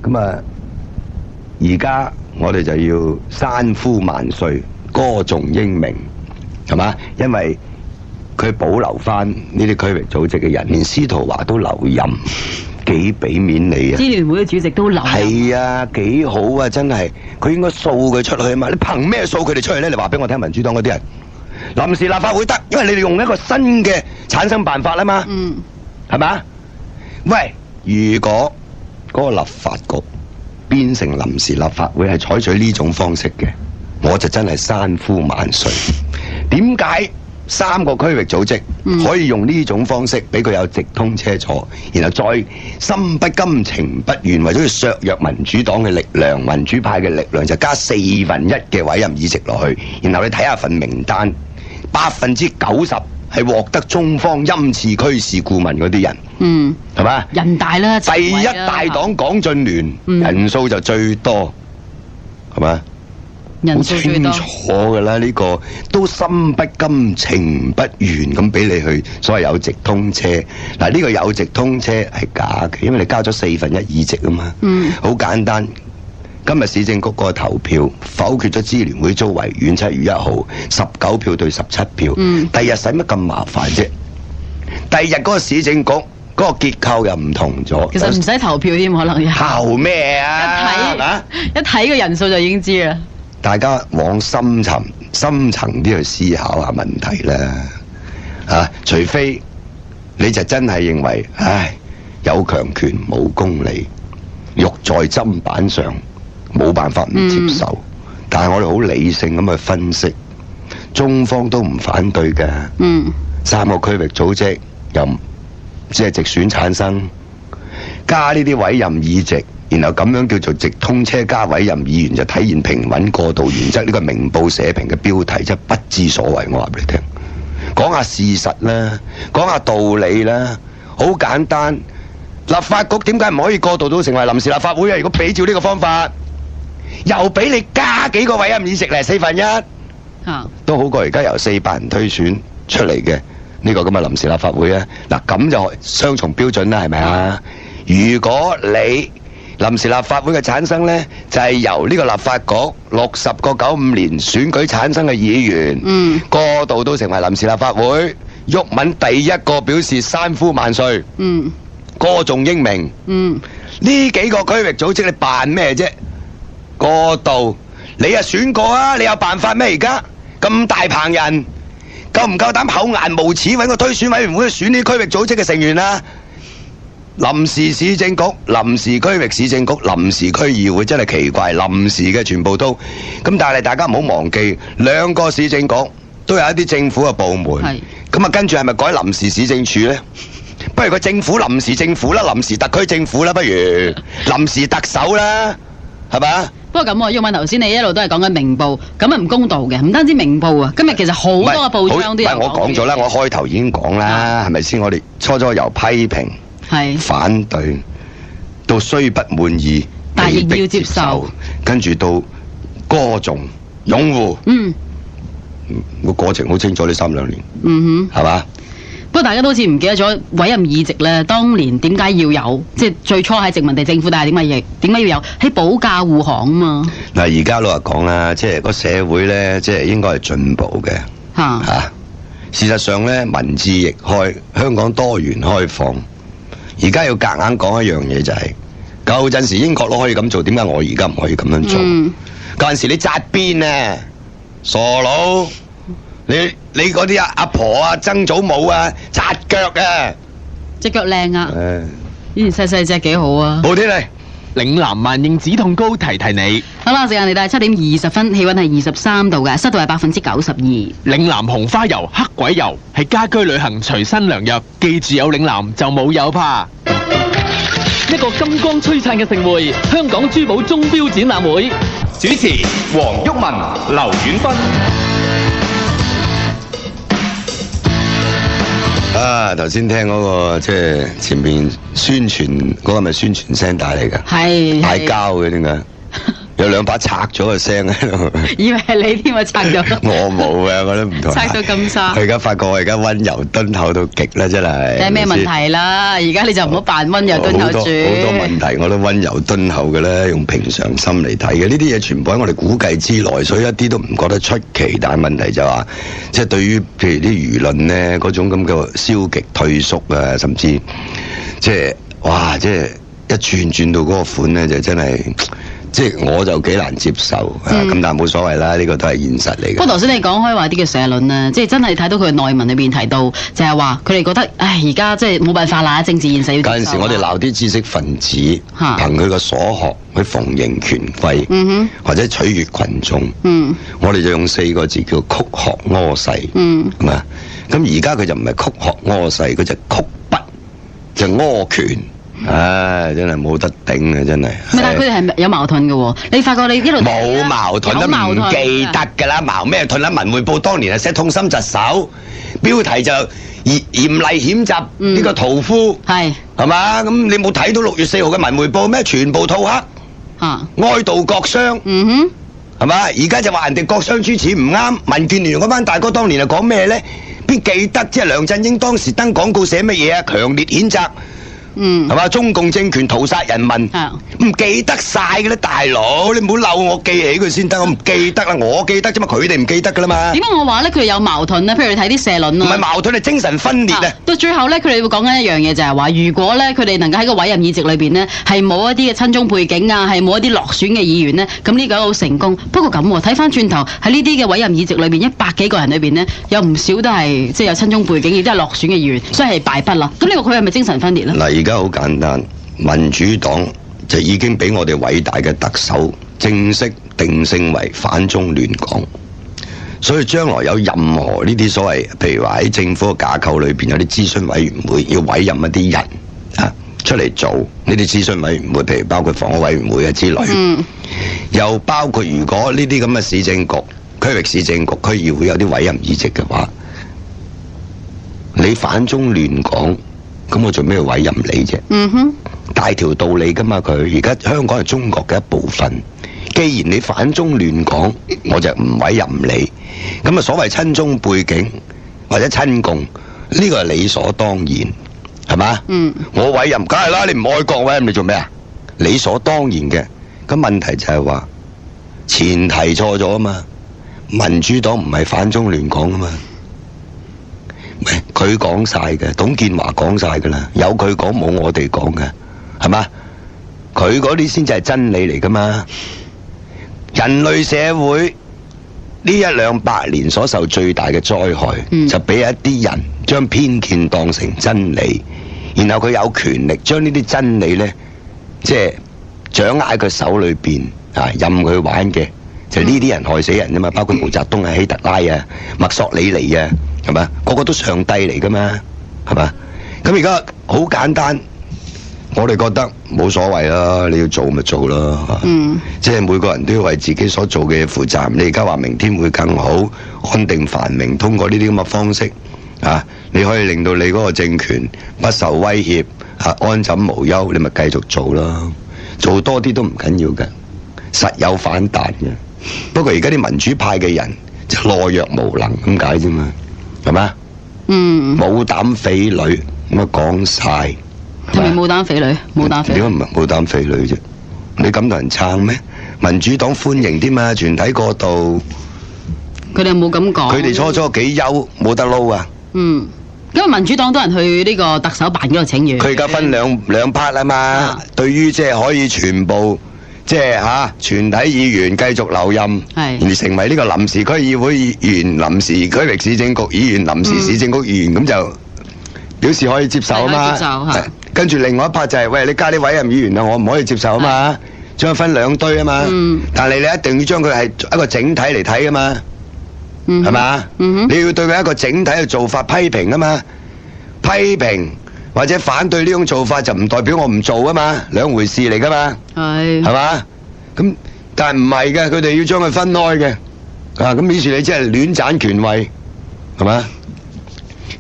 咁啊，而家我哋就要山呼萬歲，歌頌英明，係嘛？因為佢保留翻呢啲區域組織嘅人，連司徒華都留任，幾俾面你啊！支聯會嘅主席都留任。係啊，幾好啊！真係，佢應該掃佢出去啊嘛！你憑咩掃佢哋出去咧？你話俾我聽，民主黨嗰啲人臨時立法會得，因為你哋用一個新嘅產生辦法啊嘛。嗯，係咪啊？喂，如果嗰個立法局變成臨時立法會係採取呢種方式嘅，我就真係山呼萬歲。點解3個區域組織可以用呢種方式俾佢有直通車坐，然後再心不甘情不願，為咗要削弱民主黨嘅力量、民主派嘅力量，就加1/4嘅委任議席落去，然後你睇下份名單，90%係獲得中方欽次區市顧問嗰啲人，係嘛？人大啦，第一大黨港進聯人數就最多，係嘛？好清楚㗎啦，呢個都心不甘情不願咁俾你去，所謂有直通車。嗱，呢個有直通車係假嘅，因為你交咗1/4議席啊嘛。好簡單，今日市政局個投票否決咗支聯會遭維園7月1號19票對17票。第日使乜咁麻煩啫？第日嗰個市政局嗰個結構又唔同咗。其實唔使投票添，可能投咩啊？一睇個人數就已經知啦。大家往深層啲去思考下問題啦，除非你就真係認為，有強權冇公理，肉在砧板上，冇辦法唔接受。但係我哋好理性咁去分析，中方都唔反對嘅。3個區域組織又即係直選產生，加呢啲委任議席。然後咁樣叫做直通車加委任議員，就體現平穩過渡原則。呢個明報社評嘅標題真係不知所謂。我話俾你聽，講下事實啦，講下道理啦，好簡單。立法局點解唔可以過渡到成為臨時立法會啊？如果比照呢個方法，又俾你加幾個委任議席嚟1/4，都好過而家由400人推選出嚟嘅呢個咁嘅臨時立法會啊！嗱，咁就雙重標準啦，係咪啊？如果你臨時立法會嘅產生呢，就係由呢個立法局60個95年選舉產生嘅議員，過渡到成為臨時立法會。毓民第一個表示山呼萬歲，歌頌英明。呢幾個區域組織你扮咩啫？過渡，你啊選過啊？你有辦法咩？而家咁大棚人，夠唔夠膽厚顏無恥揾個推選委員會去選呢區域組織嘅成員啊？臨時市政局、臨時區域市政局、臨時區議會真係奇怪，臨時嘅全部都咁，但係大家唔好忘記，2個市政局都有一啲政府嘅部門，咁啊跟住係咪改臨時市政處呢？不如個政府臨時政府啦，臨時特區政府啦，不如臨時特首啦，係咪？不過咁喎，毓民頭先你一路都係講緊明報，咁啊唔公道嘅，唔單止明報啊，今日其實好多個報章都有講。我講咗啦，我開頭已經講啦，係咪先？我哋初由批評。反對到雖不滿意，但亦要接受，跟住到歌頌、擁護，個過程好清楚，呢3-2年，係嘛？不過大家都好似唔記得咗委任議席咧，當年點解要有？即係最初喺殖民地政府，但係點解要有？喺保駕護航啊嘛。嗱，而家老實講啦，即係個社會咧，即係應該係進步嘅嚇。事實上咧，民智亦開，香港多元開放。而家要夾硬講一樣嘢就係，舊陣時英國佬可以咁做，點解我而家唔可以咁樣做？舊陣時你紮辮啊，傻佬！你嗰啲阿婆啊、曾祖母啊，紮腳啊，隻腳靚啊！以前細隻幾好啊！好天嚟，嶺南萬應止痛膏提你。好啦，時間嚟到7點20分，氣溫係23度嘅，濕度係92%。嶺南紅花油、黑鬼油係家居旅行隨身良藥，記住有嶺南就冇有怕。一個金光璀璨嘅盛會，香港珠寶鐘錶展覽會，主持黃毓民、劉遠芬。頭先聽嗰個即係前面宣傳嗰個，係咪宣傳聲帶嚟㗎？係嗌交嘅點解？有兩把拆咗個聲喺度。以為係你添啊，拆咗。我冇啊，我都唔同。拆到咁沙。我而家發覺我而家溫柔敦厚到極啦，真係。有咩問題啦？而家你就唔好扮溫柔敦厚住。好多問題我都溫柔敦厚嘅咧，用平常心嚟睇嘅。呢啲嘢全部喺我哋估計之內，所以一啲都唔覺得出奇。但係問題就話，即係對於譬如啲輿論咧，嗰種咁嘅消極退縮啊，甚至即係哇，即係一轉到嗰個款咧，就真係。即係我就幾難接受，咁但係冇所謂啦，呢個都係現實嚟嘅。不過頭先你講開話啲嘅社論咧，即係真係睇到佢嘅內文裏邊提到，就係話佢哋覺得，唉，而家即係冇辦法啦，政治現實要接受。有陣時我哋鬧啲知識分子，憑佢個所學去逢迎權貴，或者取悅群眾，我哋就用4個字叫曲學柯世，係嘛？咁而家佢就唔係曲學柯世，佢就曲筆，就柯拳。唉，真係冇得頂啊！真係。但係佢哋係有矛盾嘅喎。你發覺你呢度冇矛盾都唔記得㗎啦，矛咩盾啦？文匯報當年係寫痛心疾首，標題就嚴厲譴責呢個屠夫，係嘛？咁你冇睇到6月4號嘅文匯報咩？全部吐黑，哀悼國殤，係嘛？而家就話人哋國殤諸始唔啱。民建聯嗰班大哥當年係講咩咧？邊記得即係梁振英當時登廣告寫乜嘢啊？強烈譴責。係嘛？中共政權屠殺人民，唔記得晒嘅啦，大佬，你唔好嬲我記起佢先得，我唔記得啦，我記得啫嘛，佢哋唔記得噶啦嘛。點解我話咧佢哋有矛盾咧？譬如你睇啲社論咯，唔係矛盾，係精神分裂啊！到最後咧，佢哋會講緊一樣嘢，就係話，如果咧佢哋能夠喺個委任議席裏邊呢，係冇一啲嘅親中背景啊，係冇一啲落選嘅議員呢，咁呢個好成功。不過咁睇翻轉頭喺呢啲嘅委任議席裏邊，100幾個人裏邊呢，有唔少都係即係有親中背景，亦都係落選嘅議員，所以係敗筆啦。咁呢個佢係咪精神分裂咧？嗱，而家好簡單，民主黨就已經俾我哋偉大嘅特首正式定性為反中亂港，所以將來有任何呢啲所謂，譬如話喺政府嘅架構裏邊有啲諮詢委員會要委任一啲人啊出嚟做呢啲諮詢委員會，譬如包括房屋委員會啊之類，又包括如果呢啲咁嘅市政局、區域市政局、區議會有啲委任議席嘅話，你反中亂港。咁我做咩要委任你啫？大條道理噶嘛，佢而家香港係中國嘅一部分。既然你反中亂港，我就唔委任你。咁啊，所謂親中背景或者親共，呢個係理所當然，係嘛？我委任梗係啦，你唔愛國委任你做咩啊？理所當然嘅。咁問題就係話前提錯咗啊嘛。民主黨唔係反中亂港啊嘛。佢講晒嘅，董建華講晒噶啦，有佢講冇我哋講嘅，係嘛？佢嗰啲先至係真理嚟噶嘛。人類社會呢100-200年所受最大嘅災害，就俾一啲人將偏見當成真理，然後佢有權力將呢啲真理呢，即係掌握喺佢手裏邊啊，任佢玩嘅，就呢啲人害死人啫嘛。包括毛澤東啊、希特拉啊、墨索里尼啊。係嘛？個個都上帝嚟噶嘛？係嘛？咁而家好簡單，我哋覺得冇所謂啦，你要做咪做啦。即係每個人都要為自己所做嘅嘢負責。你而家話明天會更好、安定繁榮，通過呢啲咁嘅方式啊，你可以令到你嗰個政權不受威脅啊，安枕無憂，你咪繼續做啦。做多啲都唔緊要嘅，實有反彈嘅。不過而家啲民主派嘅人就懦弱無能咁解啫嘛。係嘛？冇膽匪類咁啊講晒，係咪冇膽匪類？冇膽匪。點解唔係冇膽匪類啫？你咁多人撐咩？民主黨歡迎添嘛，全體過渡。佢哋冇咁講。佢哋初幾優冇得撈啊？因為民主黨多人去呢個特首辦嗰度請願。佢而家分兩 part 啊嘛。對於即係可以全部。即係全體議員繼續留任，而成為呢個臨時區議會議員、臨時區域市政局議員、臨時市政局議員，咁就表示可以接受啊嘛。跟住另外一 part 就係喂，你加啲委任議員啊，我唔可以接受啊嘛。將佢分兩堆啊嘛。但係你一定要將佢係一個整體嚟睇啊嘛。係嘛？你要對佢一個整體嘅做法批評啊嘛。批評或者反對呢種做法就唔代表我唔做啊嘛，兩回事嚟噶嘛，係嘛？咁但係唔係嘅，佢哋要將佢分開嘅，啊咁於是你即係亂斬權位，係嘛？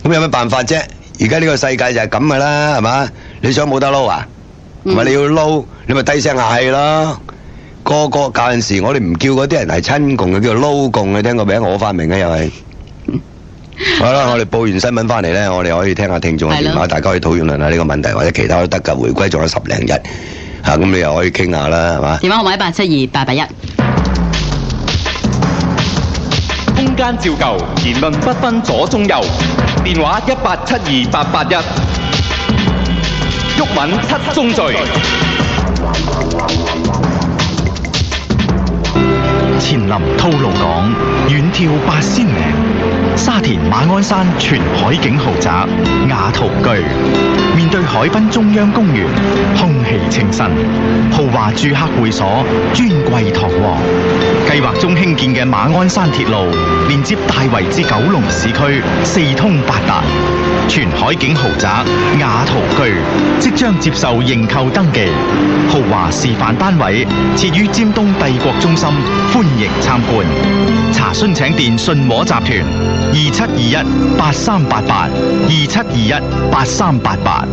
咁有咩辦法啫？而家呢個世界就係咁噶啦，係嘛？你想冇得撈啊？係咪你要撈，你咪低聲下氣咯。個有陣時我哋唔叫嗰啲人係親共嘅，叫做撈共嘅，聽過未？我發明嘅又係。好啦，我哋報完新聞翻嚟咧，我哋可以聽下聽眾嘅電話，大家可以討論下呢個問題，或者其他都得㗎。回歸仲有10零日，咁你又可以傾下啦，係嘛？電話號碼172-881。空間照舊，言論不分左中右。電話1872881。毓民七宗罪。前臨吐露港，遠眺八仙嶺；沙田馬鞍山全海景豪宅雅圖居，面對海濱中央公園，空氣清新，豪華住客會所，尊貴堂皇。計劃中興建嘅馬鞍山鐵路，連接大圍至九龍市區，四通八達。全海景豪宅雅圖居即將接受認購登記，豪華示範單位設於尖東帝國中心，歡迎參觀。查詢請電信和集團2721-8388，2721-8388。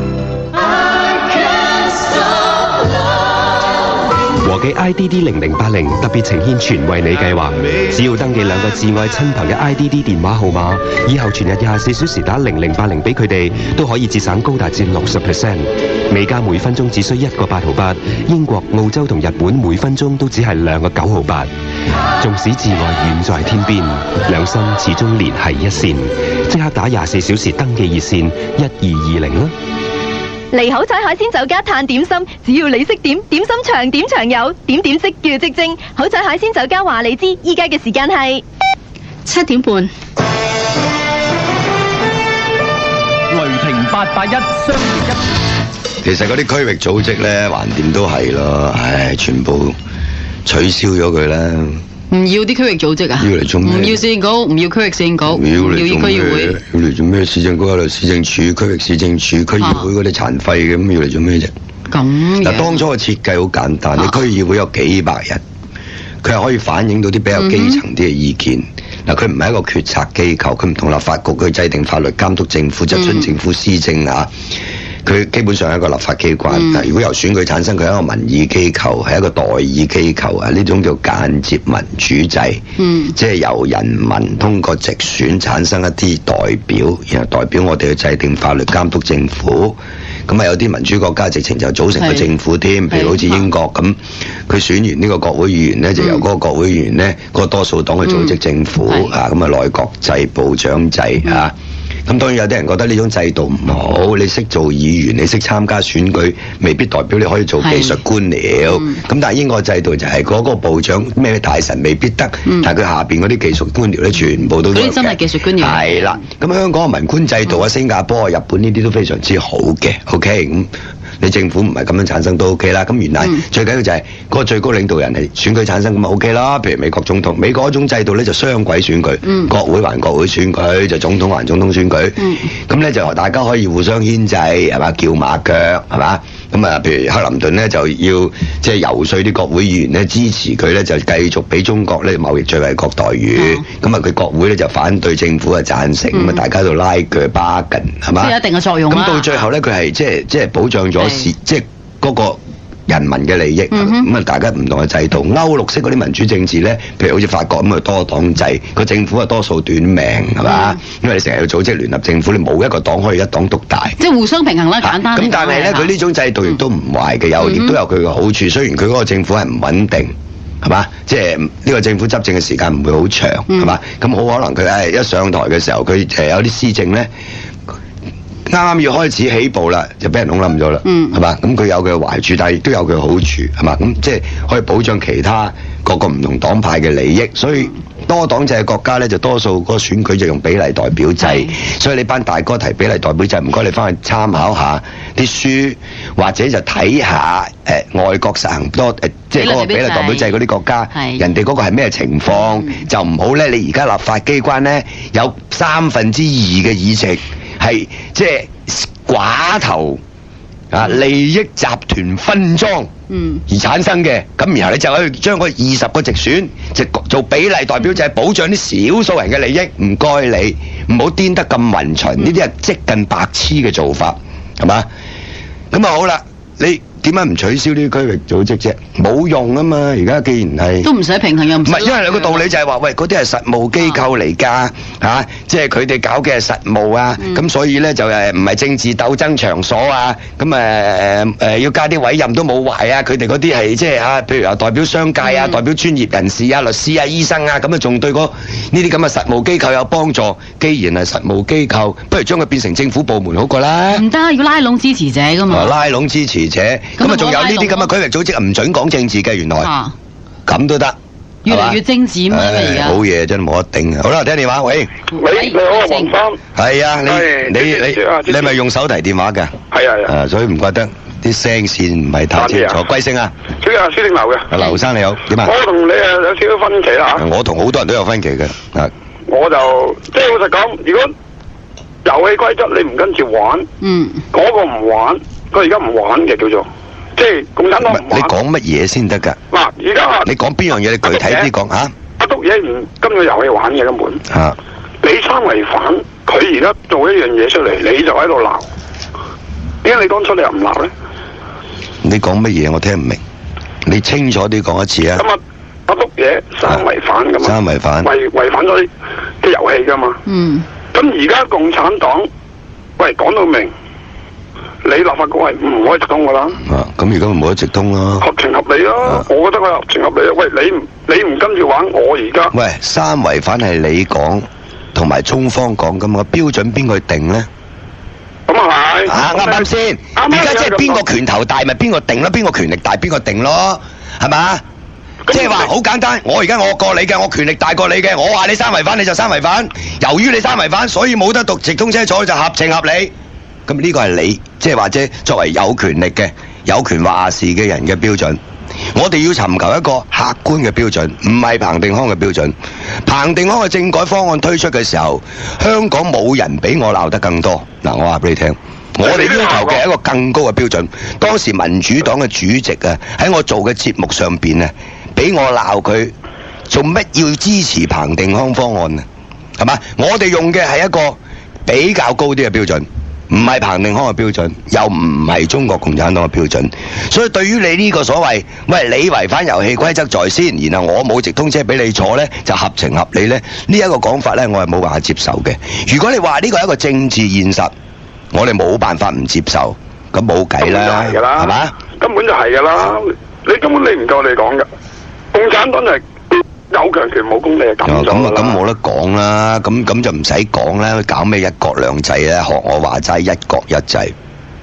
和記 IDD 0080特別呈獻全為你計劃，只要登記2個摯愛親朋嘅 IDD 電話號碼，以後全日24小時打0080俾佢哋，都可以節省高達至60%。美加每分鐘只需1個8毫8，英國、澳洲同日本每分鐘都只係2個9毫8。縱使摯愛遠在天邊，兩心始終連繫一線。即刻打24小時登記熱線1220啦！嚟好彩海鮮酒家嘆點心，只要你識點，點心長點長有，點點式叫即蒸。好彩海鮮酒家話你知，依家嘅時間係7點半。雷霆881商業一。其實嗰啲區域組織咧，橫掂都係咯，唉，全部取消咗佢啦。唔要啲區域組織啊？要嚟做咩？唔要市政局，唔要區域市政局，唔要區議會。要嚟做咩？市政局有度市政處、區域市政處、區議會嗰啲殘廢嘅，咁要嚟做咩啫？咁嗱，當初嘅設計好簡單，你區議會有幾百人，佢係可以反映到啲比較基層啲嘅意見。嗱，佢唔係一個決策機構，佢唔同立法局去制定法律、監督政府、質詢政府施政嚇。佢基本上係一個立法機關，如果由選舉產生，佢係一個民意機構，係一個代議機構啊！呢種叫間接民主制，即係由人民通過直選產生一啲代表，然後代表我哋去制定法律、監督政府。咁啊，有啲民主國家直情就組成個政府添，譬如好似英國咁，佢選完呢個國會議員呢，就由嗰個國會議員呢，嗰個多數黨去組織政府啊，咁啊內閣制、部長制啊。咁當然有啲人覺得呢種制度唔好，你識做議員，你識參加選舉，未必代表你可以做技術官僚。咁但係英國制度就係嗰個部長咩大臣未必得，但係佢下邊嗰啲技術官僚咧，全部都得嘅。嗰啲真係技術官僚。係啦，咁香港嘅文官制度啊、新加坡啊、日本呢啲都非常之好嘅。OK， 咁你政府唔係咁樣產生都 OK 啦。咁原來最緊要就係嗰個最高領導人係選舉產生咁咪 OK 啦。譬如美國總統，美國嗰種制度咧就雙軌選舉，國會還國會選舉，就總統還總統選舉。咁咧就大家可以互相牽制，係嘛，叫馬腳，係嘛。咁啊，譬如克林頓咧就要即係遊說啲國會議員咧支持佢咧，就繼續俾中國咧貿易最惠國待遇。咁啊，佢國會咧就反對，政府啊贊成，咁啊大家喺度拉鋸巴緊，係嘛？即係有一定嘅作用啦。咁到最後咧，佢係即係保障咗即係嗰個人民嘅利益。咁啊，大家唔同嘅制度，歐陸式嗰啲民主政治咧，譬如好似法國咁啊多黨制，個政府啊多數短命，係嘛？因為你成日要組織聯合政府，你冇一個黨可以一黨獨大。即係互相平衡啦，簡單。咁但係咧，佢呢種制度亦都唔壞嘅，亦都有佢嘅好處。雖然佢嗰個政府係唔穩定，係嘛？即係呢個政府執政嘅時間唔會好長，係嘛？咁好可能佢係一上台嘅時候，佢有啲施政咧。啱啱要開始起步啦，就俾人弄冧咗啦，係嘛？咁佢有佢嘅壞處，但係亦都有佢嘅好處，係嘛？咁即係可以保障其他各個唔同黨派嘅利益。所以多黨制嘅國家咧，就多數嗰個選舉就用比例代表制。所以你班大哥提比例代表制，唔該你翻去參考下啲書，或者就睇下外國實行多即係嗰個比例代表制嗰啲國家，人哋嗰個係咩情況，就唔好咧。你而家立法機關咧有2/3嘅議席。係即係寡頭啊，利益集團分贓而產生嘅，咁然後你就可以將嗰20個直選就做比例代表制，保障啲少數人嘅利益。唔該你唔好顛得咁勻循，呢啲係接近白痴嘅做法，係嘛？咁啊好啦，你點解唔取消呢啲區域組織啫？冇用啊嘛！而家既然係都唔使平衡又唔唔係，因為有個道理就係話，喂，嗰啲係實務機構嚟㗎嚇，即係佢哋搞嘅係實務啊，咁所以咧就唔係政治鬥爭場所啊，咁要加啲委任都冇壞啊，佢哋嗰啲係即係嚇，譬如話代表商界啊，代表專業人士啊、律師啊、醫生啊，咁啊仲對呢啲咁嘅實務機構有幫助。既然係實務機構，不如將佢變成政府部門好過啦。唔得，要拉攏支持者㗎嘛。拉攏支持者，咁啊仲有呢啲咁嘅區域組織唔準講政治嘅，原來咁都得。越嚟越精緻嘛而家。好嘢真係冇得頂啊！好啦，聽電話，喂，你好啊，黃生。係啊，你係咪用手提電話㗎？係啊。所以唔怪得啲聲線唔係太清楚。貴姓啊？小啊，書定樓嘅。劉生你好，點啊？我同你有少少分歧啦嚇。我同好多人都有分歧嘅。我就即係老實講，如果遊戲規則你唔跟住玩，嗰個唔玩，佢而家唔玩嘅叫做。即係共產黨唔玩。你講乜嘢先得㗎？嗱，而家你講邊樣嘢？你具體啲講嚇。阿篤嘢唔跟個遊戲玩嘅根本。嚇！你三違反，佢而家做一樣嘢出嚟，你就喺度鬧。點解你當初你又唔鬧咧？你講乜嘢？我聽唔明。你清楚啲講一次啊！咁啊，阿篤嘢三違反㗎嘛。三違反。違反咗啲遊戲㗎嘛。咁而家共產黨，喂，講到明。你立法局係唔可以直通噶啦。咁而家咪冇得直通啦。合情合理咯，我覺得佢合情合理。喂，你唔跟住玩，我而家。喂，三違反係你講，同埋中方講咁嘅標準，邊個定咧？咁啊係。啱唔啱先？而家即係邊個拳頭大，咪邊個定咯？邊個權力大，邊個定咯？係嘛？即係話好簡單，我而家我過你嘅，我權力大過你嘅，我話你三違反你就三違反。由於你三違反，所以冇得讀直通車坐就合情合理。咁呢個係你，即係或者作為有權力嘅、有權話事嘅人嘅標準。我哋要尋求一個客觀嘅標準，唔係彭定康嘅標準。彭定康嘅政改方案推出嘅時候，香港冇人比我鬧得更多。嗱，我話俾你聽，我哋要求嘅係一個更高嘅標準。當時民主黨嘅主席啊，喺我做嘅節目上邊啊，俾我鬧佢做乜要支持彭定康方案啊？係嘛？我哋用嘅係一個比較高啲嘅標準。唔係彭定康嘅標準，又唔係中國共產黨嘅標準，所以對於你呢個所謂，喂，你違反遊戲規則在先，然後我冇直通車俾你坐呢，就合情合理呢。呢一個講法呢，我係冇辦法接受嘅。如果你話呢個係一個政治現實，我哋冇辦法唔接受，咁冇計啦，係嘛？根本就係㗎啦，你根本你唔夠你講㗎，共產黨就係有強權冇公理係咁咗啦。咁冇得講啦，咁就唔使講啦，搞咩一國兩制咧？學我話齋一國一制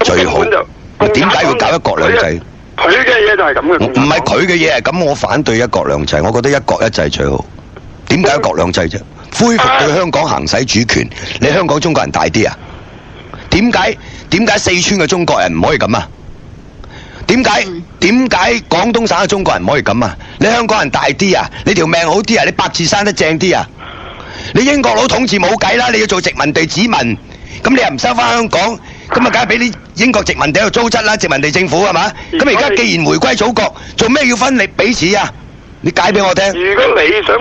最好。點解要搞一國兩制？佢嘅嘢就係咁嘅。唔係佢嘅嘢係咁，我反對一國兩制，我覺得一國一制最好。點解一國兩制啫？恢復對香港行使主權，你香港中國人大啲啊？點解四川嘅中國人唔可以咁啊？點解廣東省嘅中國人唔可以咁啊？你香港人大啲啊？你條命好啲啊？你八字生得正啲啊？你英國佬統治冇計啦，你要做殖民地子民，咁你又唔收翻香港，咁啊梗係俾你英國殖民地喺度糟質啦，殖民地政府係嘛？咁而家既然回歸祖國，做咩要分你彼此啊？你解俾我聽。如果你想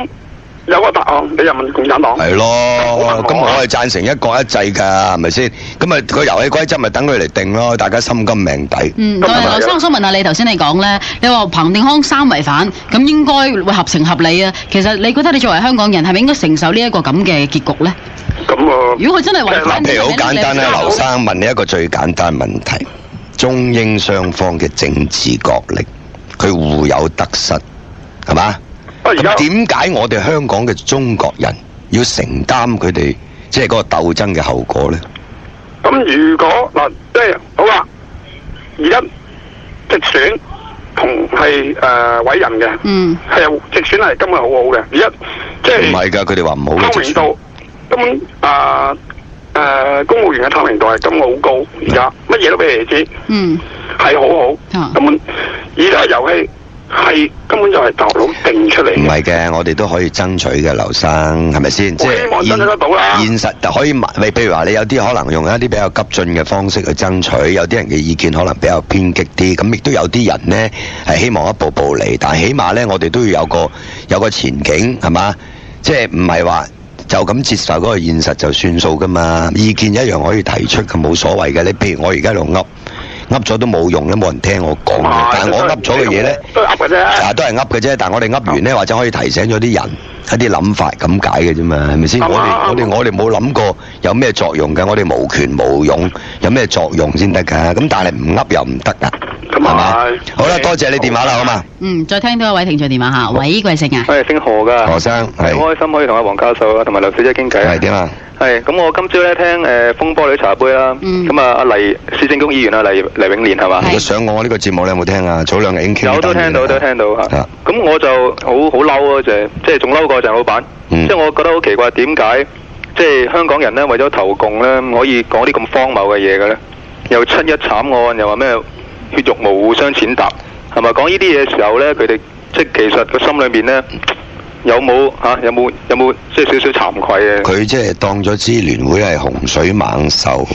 有個答案，你就問共產黨。係咯，咁我係贊成一國一制㗎，係咪先？咁啊個遊戲規則咪等佢嚟定咯，大家心甘命抵。劉生，我想問下你頭先你講咧，你話彭定康三違反，咁應該會合情合理啊。其實你覺得你作為香港人係咪應該承受呢一個咁嘅結局咧？咁啊，如果佢真係違反，譬如好簡單啦，劉生問你一個最簡單問題：中英雙方嘅政治角力，佢互有得失，係嘛？咁點解我哋香港嘅中國人要承擔佢哋即係嗰個鬥爭嘅後果咧？咁如果嗱，即係好啦，而家直選同係委任嘅，係直選係根本好好嘅。而家即係唔係㗎，佢哋話唔好嘅。透明度根本公務員嘅透明度係根本好高，而家乜嘢都俾你哋知，係好好。根本而家遊戲。係根本就係大佬定出嚟。唔係嘅，我哋都可以爭取嘅，劉生係咪先？即係現實就可以，譬如話你有啲可能用一啲比較急進嘅方式去爭取，有啲人嘅意見可能比較偏激啲，咁亦都有啲人呢係希望一步步嚟，但係起碼呢，我哋都要有個前景係嘛？即係唔係話就咁接受嗰個現實就算數噶嘛？意見一樣可以提出嘅，冇所謂嘅。你譬如我而家喺度噏。噏咗都冇用，都冇人聽我講嘅。但係我噏咗嘅嘢咧，都係噏嘅啫。都係噏嘅啫。但係我哋噏完咧，或者可以提醒咗啲人一啲諗法咁解嘅啫嘛，係咪先？我哋冇諗過有咩作用㗎，我哋無權無勇，有咩作用先得㗎？咁但係唔噏又唔得㗎，係嘛？好啦，多謝你電話啦，好嘛？再聽到一位聽眾電話嚇，喂，貴姓啊？係姓何㗎。何生係。好開心可以同阿黃教授啊同埋劉小姐傾偈。係點啊？係咁，我今朝咧聽風波女茶杯啦，咁啊阿市政局議員啊黎永年係嘛？佢上我呢個節目你有冇聽啊？早兩日已經傾。有都聽到嚇。咁我就好嬲啊，即係仲嬲過鄭老闆。即係我覺得好奇怪，點解即係香港人咧為咗投共咧可以講啲咁荒謬嘅嘢嘅咧？又七一慘案，又話咩血肉模糊相踐踏，係咪？講呢啲嘢嘅時候咧，佢哋即係其實個心裏面咧。有冇即係少少慚愧嘅？佢即係當咗支聯會係洪水猛獸，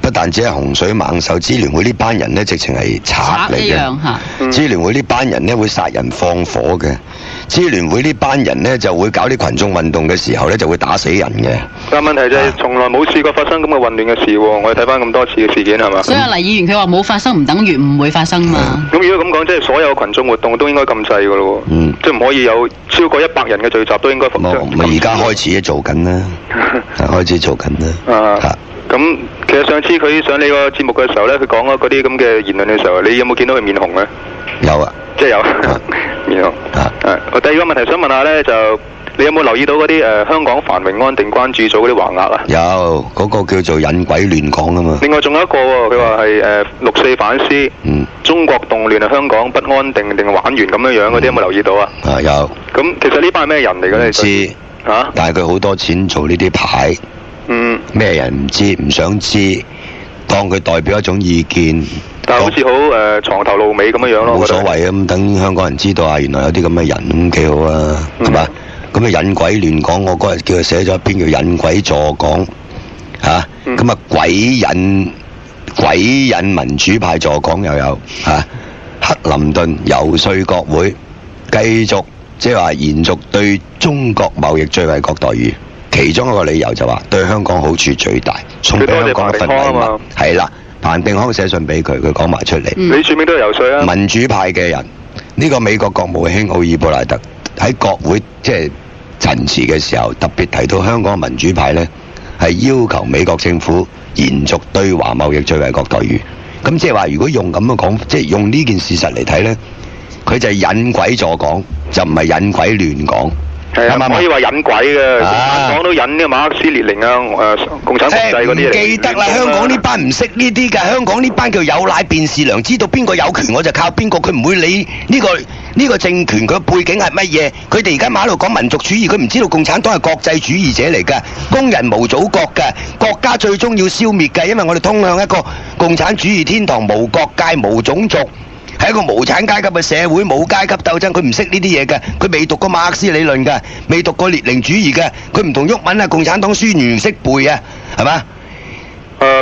不但只係洪水猛獸，支聯會呢班人呢直情係賊嚟嘅。支聯會呢班人呢會殺人放火嘅。支聯會呢班人呢就會搞啲群眾運動嘅時候呢就會打死人嘅。但問題就係從來冇試過發生咁嘅混亂嘅事喎。我哋睇翻咁多次嘅事件係嘛？所以黎議員佢話冇發生唔等於唔會發生嘛。咁如果咁講，即係所有群眾活動都應該禁制㗎咯喎。即係唔可以有超過100人嘅聚集都應該禁制。而家開始做緊啦，開始做緊啦。咁其實上次佢上你個節目嘅時候咧，佢講嗰啲咁嘅言論嘅時候，你有冇見到佢面紅咧？有啊，即係有面紅。我第二個問題想問下咧，就你有冇留意到嗰啲香港繁榮安定關注組嗰啲橫額啊？有，嗰個叫做引鬼亂講啊嘛。另外仲有一個喎，佢話係6·4反思，中國動亂啊，香港不安定定玩完咁樣嗰啲，有冇留意到啊？有。咁其實呢班係咩人嚟嘅咧？唔知但係佢好多錢做呢啲牌。咩人唔知，唔想知，當佢代表一種意見。但係好似好藏頭露尾咁樣咯。冇所謂啊，咁等香港人知道啊，原來有啲咁嘅人咁幾好啊，係嘛？咁啊引鬼亂講，我嗰日叫佢寫咗一篇叫引鬼助講，咁啊鬼引民主派助講又有克林頓遊說國會，繼續即係話延續對中國貿易最惠國待遇。其中一個理由就話對香港好處最大，送俾香港一份禮物。係啦，彭定康寫信俾佢，佢講埋出嚟。你全面都有游說啊！民主派嘅人，呢個美國國務卿奧爾布萊特喺國會即係陳詞嘅時候，特別提到香港民主派呢係要求美國政府延續對華貿易最惠國待遇。咁即係話，如果用咁嘅講，即係用呢件事實嚟睇呢，佢就係引鬼助講，就唔係引鬼亂講。係啊，唔可以話引鬼嘅，講到引呢個馬克思列寧啊，共產國際嗰啲嚟。記得啦，香港呢班唔識呢啲㗎，香港呢班叫有奶便是娘，知道邊個有權我就靠邊個，佢唔會理呢個政權佢背景係乜嘢。佢哋而家喺度講民族主義，佢唔知道共產黨係國際主義者嚟㗎，工人無祖國㗎，國家最終要消滅㗎，因為我哋通向一個共產主義天堂，無國界無種族。係一個無產階級嘅社會，冇階級鬥爭，佢唔識呢啲嘢嘅，佢未讀過馬克思理論嘅，未讀過列寧主義嘅，佢唔同毓民啊，共產黨宣言唔識背啊，係嘛？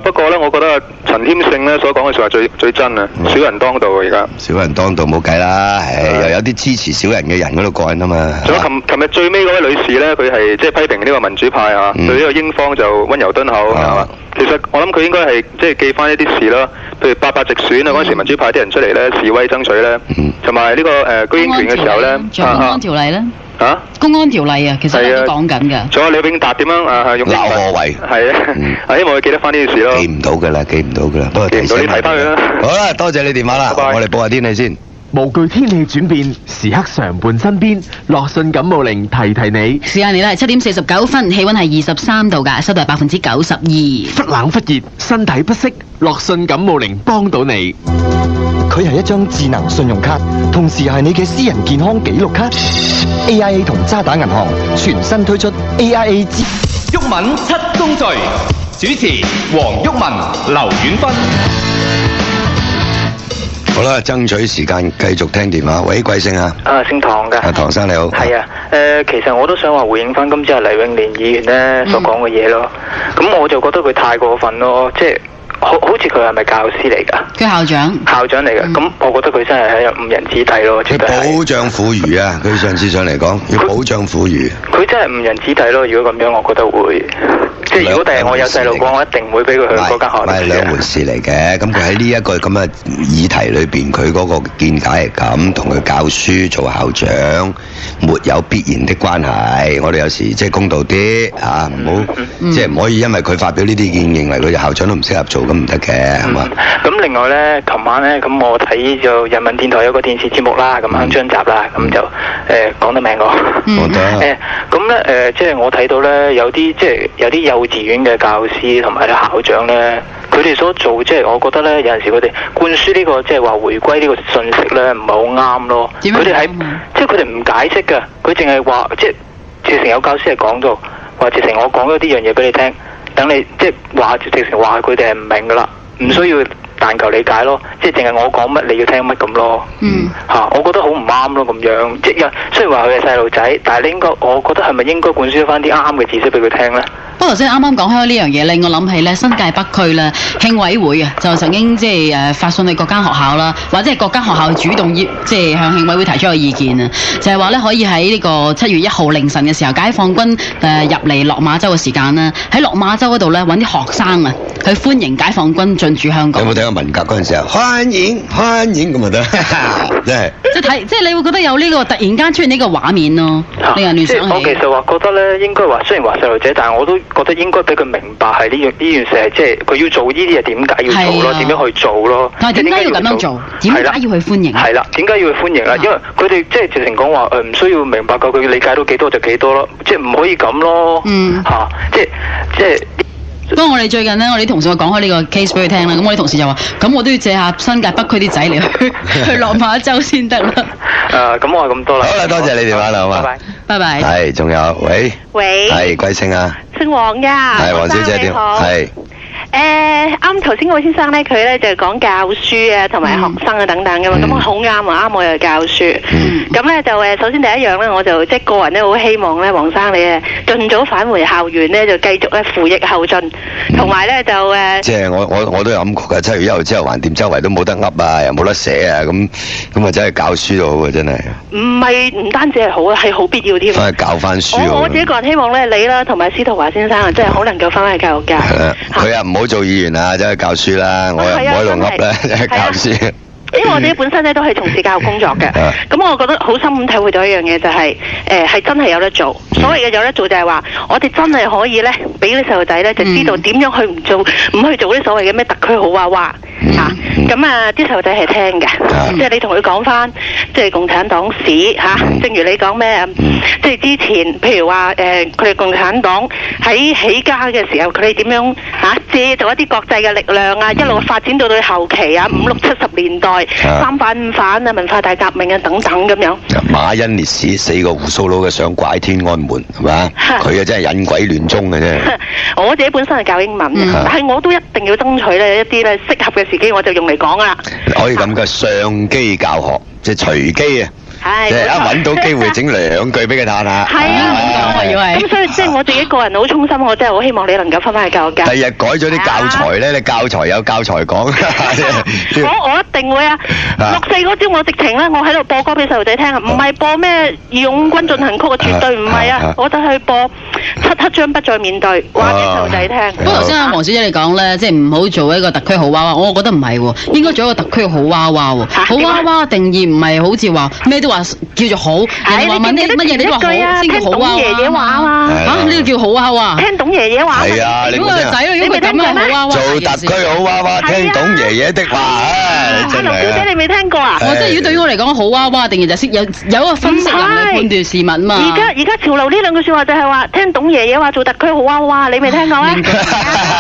不過咧，我覺得陳添勝咧所講嘅說話最真啊，小人當道而家。小人當道冇計啦，又有啲支持小人嘅人嗰度過癮啊嘛。仲有琴日最尾嗰位女士咧，佢係即係批評呢個民主派啊，對呢個英方就溫柔敦厚係嘛。其實我諗佢應該係即係記翻一啲事啦，譬如88直選啊，嗰陣時民主派啲人出嚟咧示威爭取咧，同埋呢個居英權嘅時候咧，仲有公安條例咧。公安條例啊，其實都講緊㗎。仲有李永達點樣用鬧何為？係啊，希望佢記得翻呢件事咯。記唔到㗎啦，記唔到㗎啦。不過記唔到，你睇翻佢啦。好啦，多謝你電話啦，我哋報下天氣先。無懼天氣轉變，時刻常伴身邊。樂信感冒靈提提你。時間嚟啦，係7:49，氣溫係23度㗎，濕度係92%。忽冷忽熱，身體不適，樂信感冒靈幫到你。佢係一張智能信用卡，同時係你嘅私人健康記錄卡。AIA 同渣打銀行全新推出 AIA 毓民七宗罪，主持黃毓民、劉婉芬。好啦，爭取時間繼續聽電話。喂，貴姓啊？姓唐㗎。唐生你好。係啊，其實我都想話回應翻今次黎永年議員咧所講嘅嘢咯。咁我就覺得佢太過分咯，即係好似佢係咪教師嚟㗎？佢校長。校長嚟㗎，咁我覺得佢真係係誤人子弟咯。佢保障婦孺啊！佢上次上嚟講要保障婦孺。佢真係誤人子弟咯！如果咁樣，我覺得會。即係如果第日我有細路嘅話，我一定唔會俾佢去嗰間學校。係兩回事嚟嘅。咁佢喺呢一個咁嘅議題裏邊，佢嗰個見解係咁，同佢教書做校長沒有必然的關係。我哋有時即係公道啲嚇，唔好即係唔可以因為佢發表呢啲意見，認為佢校長都唔適合做，咁唔得嘅，係嘛？咁另外咧，琴晚咧，咁我睇就人民電台有個電視節目啦，咁鏗鏘集啦，咁就講得明我。我得。咁咧即係我睇到咧，有啲即係有啲幼稚園嘅教師同埋啲校長咧，佢哋所做即係我覺得咧，有陣時佢哋灌輸呢個即係話回歸呢個信息咧，唔係好啱咯。佢哋喺即係佢哋唔解釋㗎，佢淨係話即係直情有教師係講到話，直情我講咗啲樣嘢俾你聽，等你即係話直情話佢哋係唔明㗎啦，唔需要但求理解咯，即係淨係我講乜你要聽乜咁咯。我覺得好唔啱咯咁樣，即係雖然話佢係細路仔，但係你應該，我覺得係咪應該灌輸翻啲啱嘅知識俾佢聽咧？不過頭先啱啱講開呢樣嘢，令我諗起咧新界北區咧慶委會啊，就曾經即係發信去各間學校啦，或者係各間學校主動即係向慶委會提出個意見啊，就係話咧可以喺呢個7月1號凌晨嘅時候，解放軍入嚟落馬洲嘅時間啦，喺落馬洲嗰度咧揾啲學生啊去歡迎解放軍進駐香港。有冇睇過文革嗰陣時候？歡迎咁啊得，真係。即係你會覺得有呢個突然間出現呢個畫面咯，令人聯想起。我其實話覺得咧，應該話雖然話細路仔，但係我都覺得應該俾佢明白係呢件事係即係佢要做呢啲嘢點解要做咯，點樣去做咯。但係點解要咁樣做？點解要去歡迎？係啦，點解要去歡迎啦？因為佢哋即係直情講話唔需要明白佢理解到幾多就幾多咯，即係唔可以咁咯。即係。不過我哋最近呢，我哋啲同事講開呢個 case 俾佢聽啦，咁我啲同事就話：咁我都要借下新界北區啲仔嚟去落馬洲先得啦。咁我係咁多啦。好啦，多謝你電話啦，好嘛？拜拜。係，仲有，喂。係貴姓啊？姓黃㗎。係黃小姐點？係。啱頭先嗰位先生咧，佢咧就講教書啊，同埋學生啊等等㗎嘛，咁好啱啊，啱我又教書。咁咧就首先第一樣咧，我就即係個人咧好希望咧，黃生你盡早返回校園咧，就繼續咧扶益後進，同埋咧就即係我都有諗過㗎，7月1號之後橫掂周圍都冇得噏啊，又冇得寫啊，咁啊真係教書都好啊，真係。唔單止係好啊，係好必要添。翻去教翻書。我自己個人希望咧，你啦同埋司徒華先生啊，真係好能夠翻去教育界。佢唔好做議員啊，真係教書啦，我又唔喺度噏啦，真係教書。因為我自己本身咧都係從事教育工作嘅，咁我覺得好深咁體會到一樣嘢就係係真係有得做。所謂嘅有得做就係話，我哋真係可以咧俾啲細路仔咧就知道點樣去唔去做啲所謂嘅咩特區好娃娃嚇。咁啲細路仔係聽嘅，即係你同佢講翻即係共產黨史嚇，正如你講咩即係之前譬如話佢哋共產黨喺起家嘅時候，佢哋點樣借助一啲國際嘅力量啊，一路發展到後期啊，50、60年代。3反5反啊，文化大革命啊，等等咁樣。馬恩烈士4個鬍鬚佬嘅想拐天安門係嘛？佢啊真係引鬼亂宗嘅啫。我自己本身係教英文嘅，但係我都一定要爭取咧一啲咧適合嘅時機，我就用嚟講啦。可以咁嘅上機教學，即係隨機啊！即係一揾到機會整2句俾佢嘆下。係啊，咁所以即係我自己個人好衷心，我真係好希望你能夠翻去教育界。第日改咗啲教材咧，你教材有教材講。我一定會啊！64嗰朝我直情咧，我喺度播歌俾細路仔聽啊，唔係播咩《義勇軍進行曲》啊，絕對唔係啊！我就去播漆黑將不再面對，話俾細路仔聽。不過頭先阿黃小姐你講咧，即係唔好做一個特區好娃娃，我覺得唔係喎，應該做一個特區好娃娃喎。好娃娃定義唔係好似話咩都話叫做好，人哋話問啲乜嘢你都話好先叫好娃娃。聽懂爺爺話啊嘛嚇，呢個叫好娃娃。聽懂爺爺話。係啊，如果個仔如果佢咁樣好娃娃，做特區好娃娃，聽懂爺爺的話，真係。小姐你未聽過啊？即係如果對於我嚟講，好娃娃定義就識有一個分析能力判斷事物嘛。而家潮流呢兩句説話就係話聽懂爺爺話做特區好娃娃，你未聽過咩？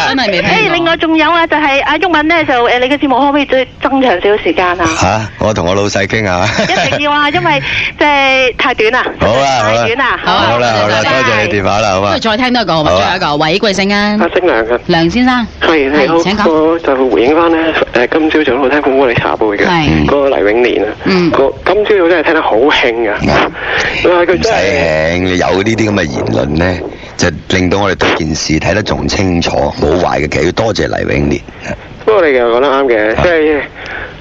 真係未聽過。另外仲有啊，就係阿毓民咧，就你嘅節目可唔可以再增長少少時間啊？嚇！我同我老細傾下。一定要啊，因為即係太短啦。好啦，太短啦。好啦，多謝你電話啦，好嘛？再聽多一個，最後一個，喂，貴姓啊？姓梁嘅。梁先生。係你好。請講。我就回應翻咧，今朝早我聽風波你茶杯嘅。係。個黎永年啊。今朝早真係聽得好興啊！佢真係興，有呢啲咁嘅言論咧，就令到我哋對件事睇得仲清楚，冇壞嘅。其實要多謝黎永年。不過你又講得啱嘅，即係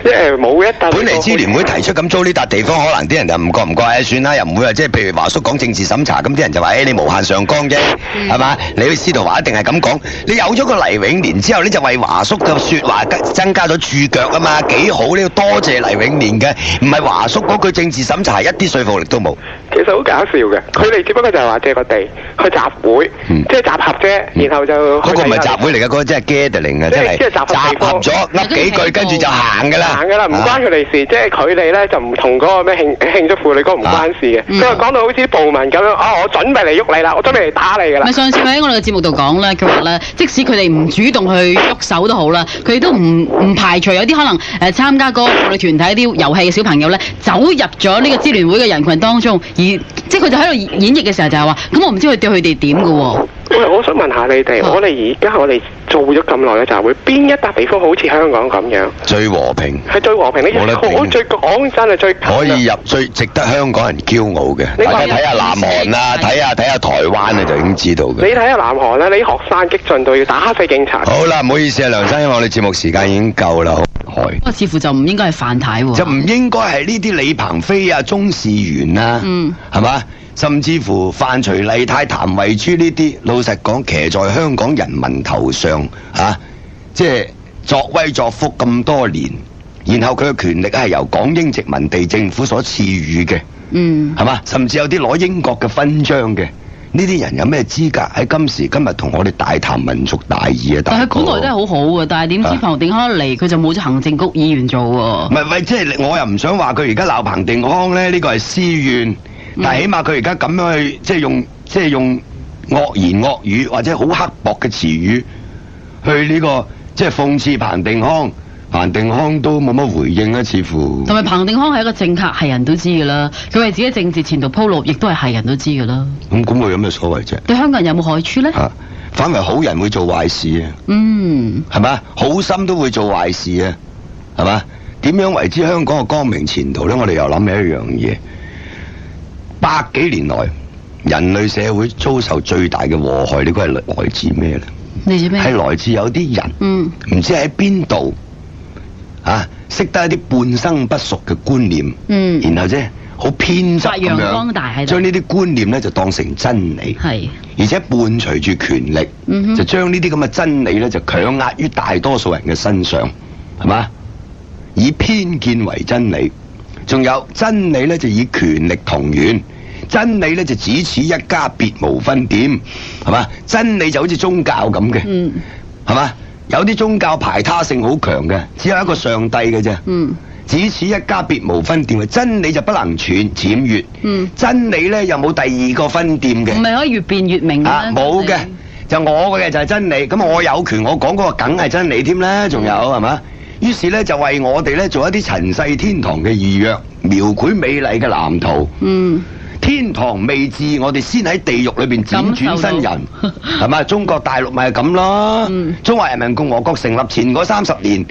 即係冇一笪。本嚟支聯會提出咁租呢笪地方，可能啲人就唔覺唔覺，算啦，又唔會話即係譬如華叔講政治審查，咁啲人就話你無限上綱啫，係嘛？你去司徒華一定係咁講。你有咗個黎永年之後，你就為華叔嘅説話增加咗注腳啊嘛，幾好，你要多謝黎永年嘅，唔係華叔嗰句政治審查一啲說服力都冇。其實好搞笑嘅，佢哋只不過就係話借個地去集會，即係集合啫，然後就嗰個唔係集會嚟嘅，嗰個真係 gathering 啊，真係集合咗噏幾句，跟住就行㗎啦，唔關佢哋事，即係佢哋咧就唔同嗰個咩慶祝婦女嗰個唔關事嘅，佢話講到好似暴民咁樣，我準備嚟喐你啦，我準備嚟打你㗎啦。咪上次喺我哋嘅節目度講咧，佢話咧，即使佢哋唔主動去喐手都好啦，佢都唔排除有啲可能參加嗰個婦女團體啲遊戲嘅小朋友咧，走入咗呢個支聯會嘅人群當中，而即係佢就喺度演繹嘅時候就係話，咁我唔知佢對佢哋點㗎喎。喂，我想問下你哋，我哋做咗咁耐嘅集會，邊一笪地方好似香港咁樣？最和平。係最和平，我最講真係最可以入最值得香港人驕傲嘅。大家睇下南韓啊，睇下台灣啊，就已經知道嘅。你睇下南韓啦，你學生激進到要打死警察。好啦，唔好意思啊，梁生，因為我哋節目時間已經夠啦。不過似乎就唔應該係范太喎。就唔應該係呢啲李鵬飛啊、鍾士元啊，係嘛？甚至乎范徐麗泰、譚慧珠呢啲，老實講騎在香港人民頭上即係作威作福咁多年，然後佢嘅權力係由港英殖民地政府所賜予嘅，係嘛？甚至有啲攞英國嘅勳章嘅，呢啲人有咩資格喺今時今日同我哋大談民族大義啊？但係佢本來都係好好嘅，但係點知彭定康嚟佢就冇咗行政局議員做喎。唔係，即係我又唔想話佢而家鬧彭定康咧，呢個係私怨。但係起碼佢而家咁樣去，即係用惡言惡語或者好刻薄嘅詞語去呢個即係諷刺彭定康，彭定康都冇乜回應啊，似乎。同埋彭定康係一個政客，係人都知㗎啦。佢為自己政治前途鋪路，亦都係人都知㗎啦。咁會有咩所謂啫？對香港人有冇害處咧？反為好人會做壞事啊。係嘛？好心都會做壞事啊。係嘛？點樣為之香港嘅光明前途咧？我哋又諗起一樣嘢。百幾年來，人類社會遭受最大嘅禍害，你估係來自咩咧？嚟自咩？係來自有啲人，唔知喺邊度識得一啲半生不熟嘅觀念，然後啫好偏執咁樣，將呢啲觀念咧就當成真理，而且伴隨住權力，就將呢啲咁嘅真理咧就強壓於大多數人嘅身上，係嘛？以偏見為真理，仲有真理咧就以權力同源。真理咧就只此一家，別無分店，係嘛？真理就好似宗教咁嘅，係嘛？有啲宗教排他性好強嘅，只有一個上帝嘅啫。只此一家，別無分店嘅真理就不能僭越。真理咧又冇第二個分店嘅，唔係可以越辯越明嘅。冇嘅，就我嘅就係真理。咁我有權，我講嗰個梗係真理添啦。仲有係嘛？於是咧就為我哋咧做一啲塵世天堂嘅預約，描繪美麗嘅藍圖。天堂未至，我哋先喺地獄裏邊輾轉新人，係嘛？中國大陸咪係咁咯。中華人民共和國成立前嗰30年，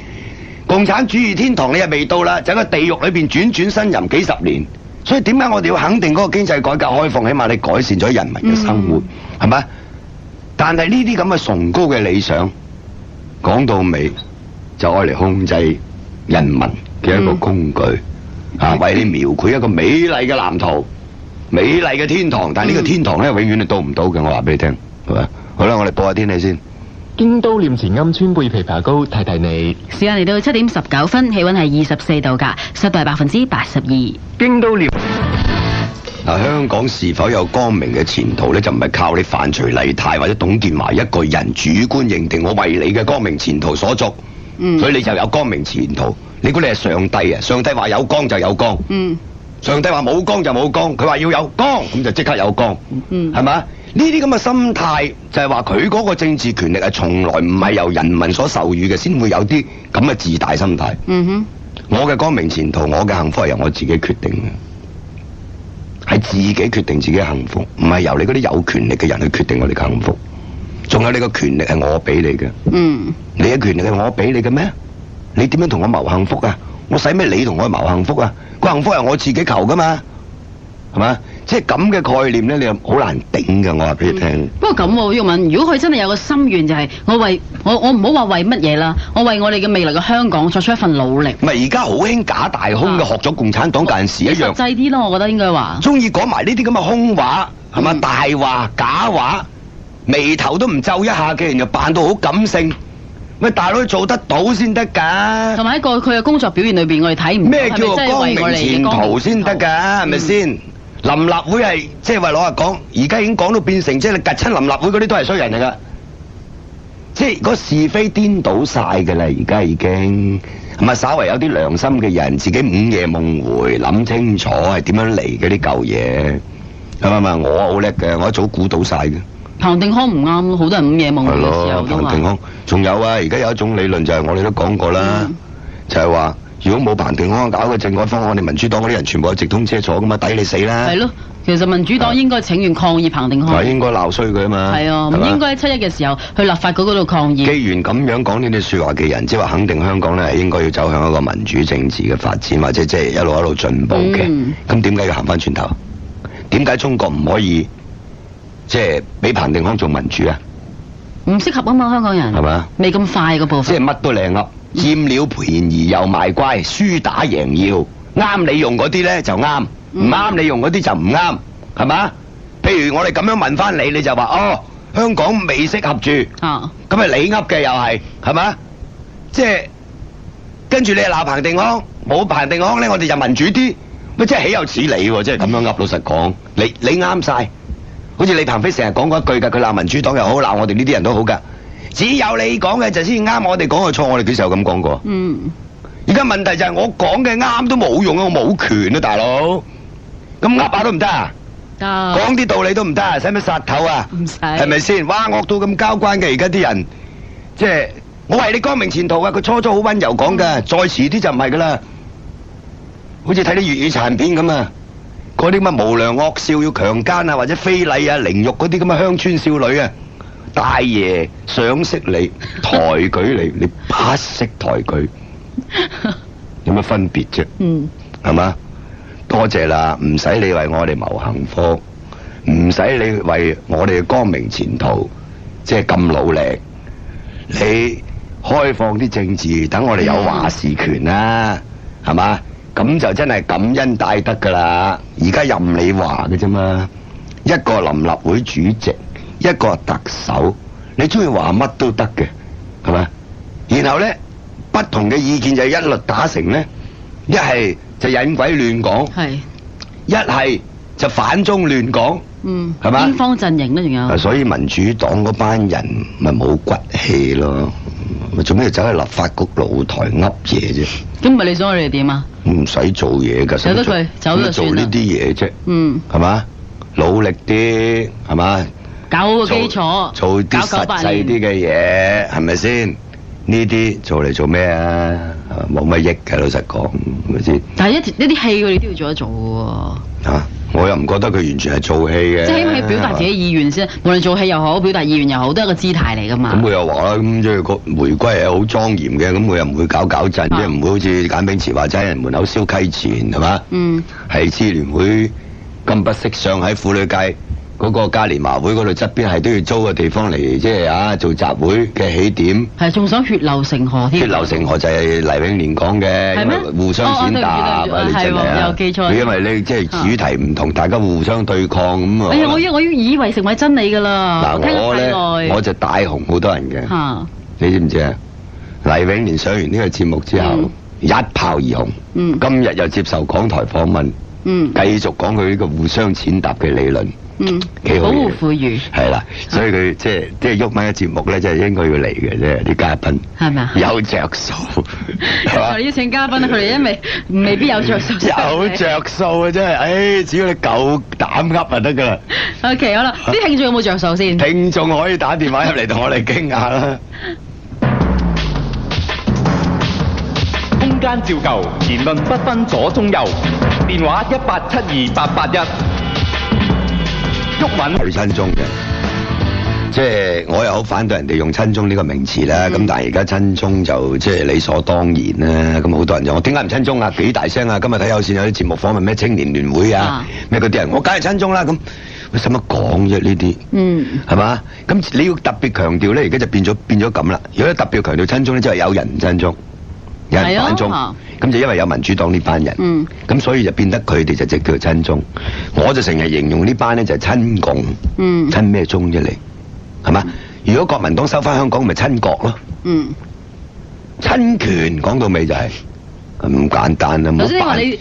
共產主義天堂你又未到啦，就喺個地獄裏邊轉轉新人幾十年。所以點解我哋要肯定嗰個經濟改革開放？起碼你改善咗人民嘅生活，係咪？但係呢啲咁嘅崇高嘅理想，講到尾就愛嚟控制人民嘅一個工具，為你描繪一個美麗嘅藍圖。美麗嘅天堂，但係呢個天堂咧，永遠你到唔到嘅。我話俾你聽，係咪？好啦，我哋播下天氣先。京都念慈庵川貝枇杷膏提提你。時間嚟到7點19分，氣溫係24度㗎，濕度係82%。京都念香港是否有光明嘅前途咧？就唔係靠你范徐麗泰或者董建華一個人主觀認定我為你嘅光明前途所作，所以你就有光明前途。你估你係上帝啊？上帝話有光就有光。上帝話冇光就冇光，佢話要有光，咁就即刻有光，係咪？呢啲咁嘅心態就係話佢嗰個政治權力係從來唔係由人民所授予嘅，先會有啲咁嘅自大心態。我嘅光明前途，我嘅幸福係由我自己決定嘅，係自己決定自己嘅幸福，唔係由你嗰啲有權力嘅人去決定我哋嘅幸福。仲有你個權力係我俾你嘅，你嘅權力係我俾你嘅咩？你點樣同我謀幸福啊？我使咩你同我去謀幸福啊？個幸福係我自己求噶嘛，係嘛？即係咁嘅概念咧，你又好難頂㗎。我話俾你聽。不過咁喎，毓民，如果佢真係有個心願，就係我唔好話為乜嘢啦，我為我哋嘅未來嘅香港作出一份努力。唔係而家好興假大空嘅，學咗共產黨嗰陣時一樣。實際啲咯，我覺得應該話。中意講埋呢啲咁嘅空話，係嘛？大話假話，眉頭都唔皺一下嘅人，又扮到好感性。喂，大佬做得到先得㗎。同埋喺佢嘅工作表現裏邊，我哋睇唔到咩叫做光明前途先得㗎？係咪先？臨立會係即係話老實講，而家已經講到變成即係你趌親臨立會嗰啲都係衰人嚟㗎。即係嗰是非顛倒晒㗎啦，而家已經係咪稍為有啲良心嘅人，自己午夜夢回諗清楚係點樣嚟嘅啲舊嘢，係咪？我好叻嘅，我一早估到晒嘅。彭定康唔啱咯，好多人午夜夢回嘅時候都話。彭定康仲有啊，而家有一種理論就係我哋都講過啦，就係話如果冇彭定康搞嘅政改方案，我哋民主黨嗰啲人全部係直通車坐噶嘛，抵你死啦。係咯，其實民主黨應該請願抗議彭定康。係應該鬧衰佢啊嘛。係啊，唔應該喺7·1嘅時候去立法局嗰度抗議。既然咁樣講呢啲説話嘅人，即係話肯定香港咧係應該要走向一個民主政治嘅發展，或者即係一路進步嘅。咁點解要行翻轉頭？點解中國唔可以即係俾彭定康做民主啊？唔適合啊嘛，香港人。係嘛？未咁快個部分。即係乜都靚噏，佔了便宜又賣乖，輸打贏要，啱你用嗰啲咧就啱，唔啱你用嗰啲就唔啱，係嘛？譬如我哋咁樣問翻你，你就話哦，香港未適合住，咁咪你噏嘅又係嘛？即係跟住你係鬧彭定康，冇彭定康咧，我哋就民主啲，乜即係豈有此理喎？即係咁樣噏，老實講，你啱晒。好似李鵬飛成日講嗰一句㗎，佢鬧民主黨又好，鬧我哋呢啲人都好㗎。只有你講嘅就先啱，我哋講嘅錯，我哋幾時有咁講過？而家問題就係我講嘅啱都冇用啊，我冇權啊，大佬。咁噏下都唔得啊？得。講啲道理都唔得啊？使唔使殺頭啊？唔使。係咪先？哇，惡到咁交關嘅而家啲人，即係我為你光明前途啊！佢初好溫柔講㗎，再遲啲就唔係㗎啦。好似睇啲粵語殘片咁啊！嗰啲乜無良惡少要強姦啊，或者非禮啊、凌辱嗰啲咁嘅鄉村少女啊，大爺賞識你、抬舉你，你不識抬舉，有乜分別啫？係嘛？多謝啦，唔使你為我哋謀幸福，唔使你為我哋嘅光明前途，即係咁努力，你開放啲政治，等我哋有話事權啦，係嘛？咁就真係感恩戴德噶啦，而家任你話嘅啫嘛。一個臨立會主席，一個特首，你中意話乜都得嘅，係咪？然後咧，不同嘅意見就一律打成咧，一係就引鬼亂講，一係就反中亂講，係嘛？邊方陣營咧？仲有？所以民主黨嗰班人咪冇骨氣咯，咪做咩走去立法局露台噏嘢啫？咁咪你想我哋點啊？唔使做嘢㗎，由得佢走就算啦。做呢啲嘢啫，係嘛？努力啲，係嘛？搞好個基礎，做啲實際啲嘅嘢，係咪先？呢啲做嚟做咩啊？冇乜益嘅，老實講，係咪先？但係一啲戲佢哋都要做一做嘅喎。我又唔覺得佢完全係做戲嘅。即係起碼要表達自己意願先，無論做戲又好，表達意願又好，都係一個姿態嚟㗎嘛。咁佢又話啦，咁即係個回歸係好莊嚴嘅，咁佢又唔會搞震，即係唔會好似簡炳墀話齋人門口燒溪錢係嘛？係支聯會咁不識相喺婦女界嗰個嘉年華會嗰度側邊係都要租個地方嚟，即係做集會嘅起點。係仲想血流成河添。血流成河就係黎永年講嘅，因為互相踐踏。你真係有記錯。因為你即係主題唔同，大家互相對抗咁啊。哎呀，我要以為成為真理㗎啦。嗱，我咧我就大紅好多人嘅。你知唔知啊？黎永年上完呢個節目之後，一炮而紅。今日又接受港台訪問，繼續講佢呢個互相踐踏嘅理論。幾好嘅，保護婦孺係啦，所以佢即係毓民嘅節目咧，即係應該要嚟嘅啫，啲嘉賓係咪啊？有着數，係嘛？邀請嘉賓佢哋因為未必有着數。有着數啊，真係，只要你夠膽噏就得噶啦。OK， 好啦，啲聽眾有冇着數先？聽眾可以打電話入嚟同我哋傾下啦。空間照舊，言論不分左中右，電話18728881。毓民去親中嘅，即係我又好反對人哋用親中呢個名詞啦。咁但係而家親中就即係理所當然啦。咁好多人就我點解唔親中啊？幾大聲啊！今日睇有線有啲節目訪問咩青年聯會啊，咩嗰啲人，我梗係親中啦。咁使乜講啫呢啲？係嘛？咁你要特別強調咧，而家就變咗咁啦。如果你特別強調親中咧，即係有人唔親中，有人反中。咁就因為有民主黨呢班人，咁所以就變得佢哋就直叫親中。我就成日形容呢班咧就係親共，親咩中啫你？係嘛？如果國民黨收翻香港，咪親國咯。親權講到尾就係咁簡單啦。頭先你話你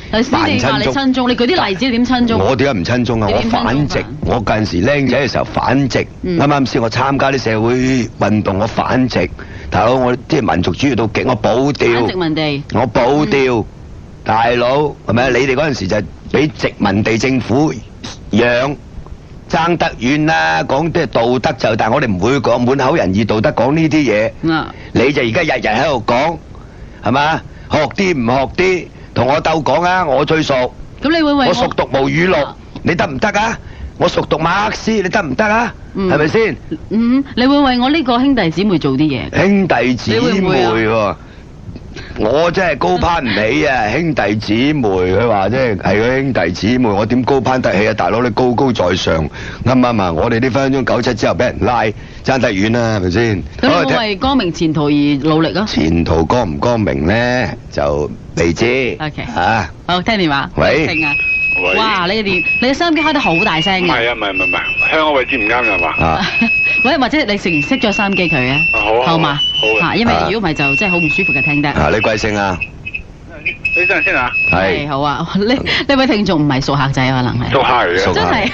親中，你舉啲例子點親中？我點解唔親中啊？我反殖，我嗰陣時僆仔嘅時候反殖，啱啱先我參加啲社會運動，我反殖。大佬，我即係民族主義到極，我保釣，殖民地，我保釣，大佬係咪啊？你哋嗰陣時就係俾殖民地政府養，爭得遠啦。講即係道德就，但係我哋唔會講滿口仁義道德講呢啲嘢。你就而家日日喺度講，係嘛？學啲唔學啲，同我鬥講啊！我最熟。咁你會為我熟讀無語錄，你得唔得啊？我熟讀馬克思，你得唔得啊？係咪先？你會為我呢個兄弟姊妹做啲嘢？兄弟姊妹喎，我真係高攀唔起啊！兄弟姊妹，佢話啫係個兄弟姊妹，我點高攀得起啊？大佬你高高在上，啱唔啱啊？我哋呢分分鐘97之後俾人拉，爭得遠啦，係咪先？咁你會為光明前途而努力啊？前途光唔光明咧，就未知。OK， 好，聽電話。喂。哇！你嘅收音機開得好大聲嘅。唔係啊，唔係，香港位置唔啱㗎嘛？喂，或者你熄咗收音機佢啊？好嘛？好。因為如果唔係就真係好唔舒服嘅聽得。你貴姓啊？你等陣先啊。係。好啊，呢位聽眾唔係熟客仔可能係。熟客嚟嘅。真係。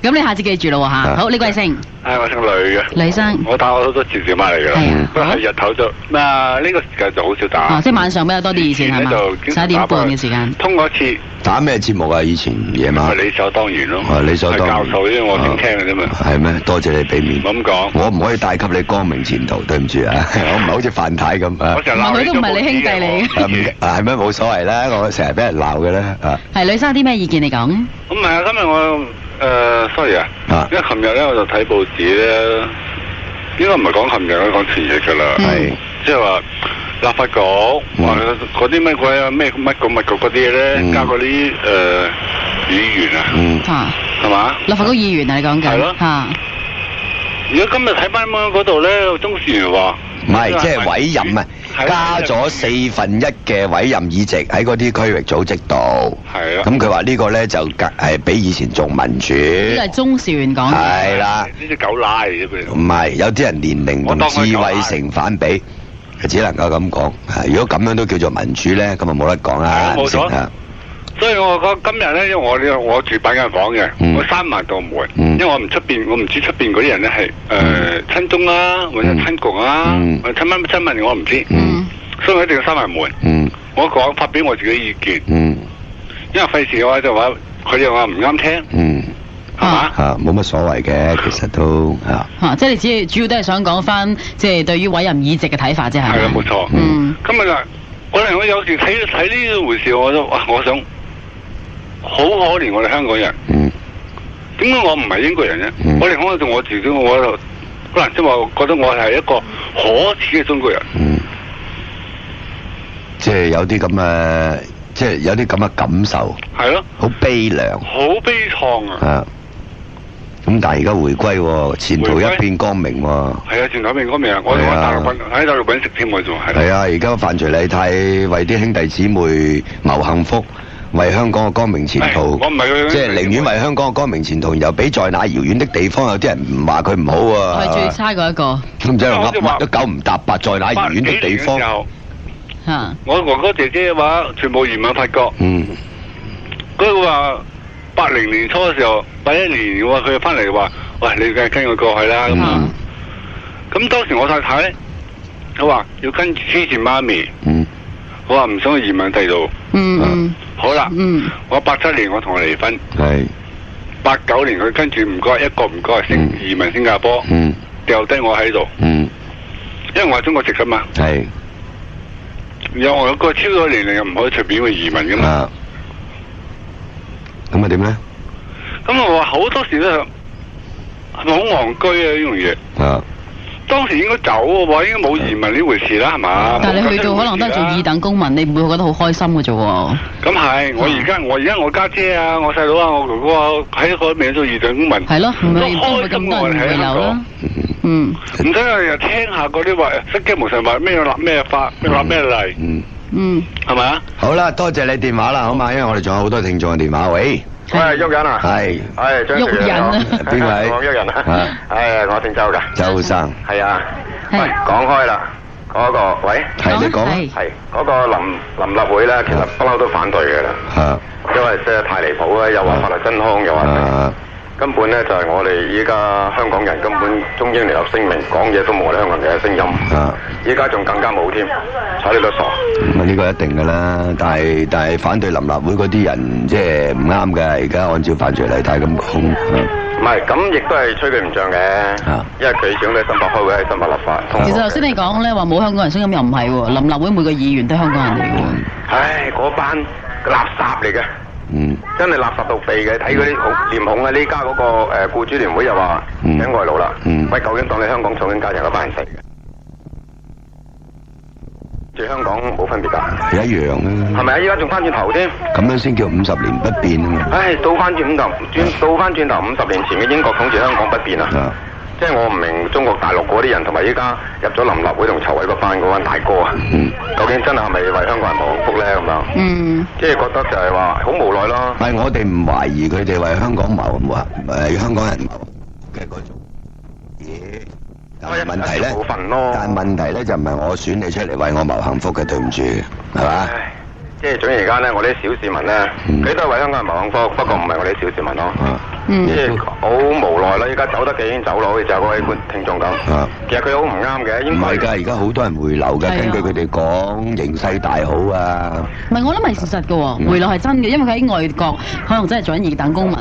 咁你下次記住咯嚇。好，你貴姓？我姓呂嘅。呂生。我打好多次電話嚟㗎啦。不過係日頭就呢個時間就好少打。即係晚上比較多啲以前係嘛？11點半嘅時間。通過一次。打咩節目啊？以前夜晚。理所當然咯。理所當然。教授，因為我先聽嘅啫嘛。係咩？多謝你俾面。咁講。我唔可以帶給你光明前途，對唔住啊！我唔係好似范太咁啊。佢都唔係你兄弟嚟嘅。係咩？冇所謂啦，我成日俾人鬧嘅咧啊。係呂生啲咩意見嚟講？咁唔係啊，今日我sorry 啊，因為琴日咧我就睇報紙咧，應該唔係講琴日，講前日㗎啦。係。即係話。立法局話嗰啲乜鬼啊咩乜局嗰啲嘢咧，加嗰啲議員啊，係嘛？立法局議員啊，你講緊係咯嚇。如果今日睇翻嗰度咧，鍾士元話唔係，即係委任啊，加咗1/4嘅委任議席喺嗰啲區域組織度。係啊。咁佢話呢個咧就係比以前仲民主。呢個係鍾士元講嘅。係啦。呢隻狗拉嚟啫佢。唔係，有啲人年齡同智慧成反比。只能夠咁講，如果咁樣都叫做民主咧，咁啊冇得講啦。冇錯。所以我覺得今日咧，因為我住板間房嘅，我閂埋道門，因為我唔知出邊嗰啲人咧係親中啦，或者親共啊，或者親民我唔知。所以我一定要閂埋門。我講發表我自己意見。因為費事嘅話就話佢哋話唔啱聽。係嘛？冇乜所謂嘅，其實都即係你主要都係想講翻，即係對於委任議席嘅睇法啫，係咪？係啊，冇錯。今日我有時睇呢回事，我想好可憐我哋香港人。點解我唔係英國人咧？我哋可能做我自己，我就可能即係話覺得我係一個可恥嘅中國人。即係有啲咁嘅，即係有啲咁嘅感受。係咯。好悲涼。好悲愴啊！咁但係而家回歸喎，前途一片光明喎。係啊，前途一片光明啊！我哋喺大陸揾食添，我仲係。係啊，而家范徐麗泰為啲兄弟姊妹謀幸福，為香港嘅光明前途。我唔係即係寧願為香港嘅光明前途，然後俾在那遙遠的地方有啲人唔話佢唔好喎。係最差嗰一個。咁即係噏乜都九唔搭八，在那遙遠的地方。我哥哥姐姐嘅話，全部移民法國。佢話80年初嘅時候，81年嘅話，佢就翻嚟話：喂，你梗係跟我過去啦。咁當時我太太咧，佢話要跟支持媽咪。我話唔想去移民第度。好啦。我87年我同佢離婚。係。89年佢跟住唔該一個唔該移民新加坡。掉低我喺度。因為我係中國籍噶嘛。係。有我有個超咗年齡又唔可以隨便去移民噶嘛。咁啊點咧？咁我話好多時都係咪好戇居啊？呢樣嘢。啊。當時應該走嘅喎，應該冇移民呢回事啦，係嘛？但係你去到可能都係做二等公民，你唔會覺得好開心嘅啫喎。咁係，我而家我家姐啊，我細佬啊，我哥哥啊，喺嗰邊做二等公民。係咯，唔係都會咁多人回流啦。嗯。唔使又聽下嗰啲話，失驚無神話咩立咩法，咩立咩例。嗯。係咪啊？好啦，多謝你電話啦，好嘛？因為我哋仲有好多聽眾嘅電話，喂。喂，喐人啊！係張旭人啊！邊位？我喐人啊！係我姓周㗎。周生。係啊。喂，講開啦，嗰個喂，係你講。係嗰個臨立會咧，其實不嬲都反對嘅啦。因為即係太離譜啦，又話法律真空，又話根本咧就係我哋依家香港人根本中英聯合聲明講嘢都冇我哋香港人嘅聲音。依家仲更加冇添，睬你都傻。咁呢個一定㗎啦，但係反對臨立會嗰啲人即係唔啱㗎，而家按照犯罪例太咁講。唔係，咁亦都係吹佢唔脹嘅，因為佢想喺新法開會，喺新法立法。其實頭先你講咧話冇香港人聲音又唔係喎，臨立會每個議員都係香港人嚟嘅。唉，嗰班垃圾嚟嘅。真係垃圾到痹嘅，睇嗰啲廉恐啊！呢家嗰個僱主聯會又話請外勞啦，喂，究竟當你香港草根階層嗰班人死嘅？住香港冇分別㗎，一樣啊！係咪啊？依家仲翻轉頭添，咁樣先叫50年不變啊嘛！唉，倒翻轉頭50年前嘅英國統治香港不變啊！即係我唔明中國大陸嗰啲人同埋依家入咗臨立會同籌委嗰班大哥啊，究竟真係咪為香港人謀幸福咧咁樣？即係覺得就係話好無奈咯。係我哋唔懷疑佢哋為香港香港人謀嘅嗰種嘢。但係問題咧，就唔係我選你出嚟為我謀幸福嘅，對唔住，係嘛？即係總而家咧，我哋啲小市民咧，佢都係為香港人謀幸福，不過唔係我哋啲小市民咯。即係好無奈啦！依家走得嘅已經走咗，好似就嗰位聽眾咁。其實佢好唔啱嘅，應該。唔係㗎，而家好多人回流㗎，根據佢哋講，形勢大好啊。唔係，我諗係事實㗎喎，回流係真嘅，因為佢喺外國可能真係做緊二等公民。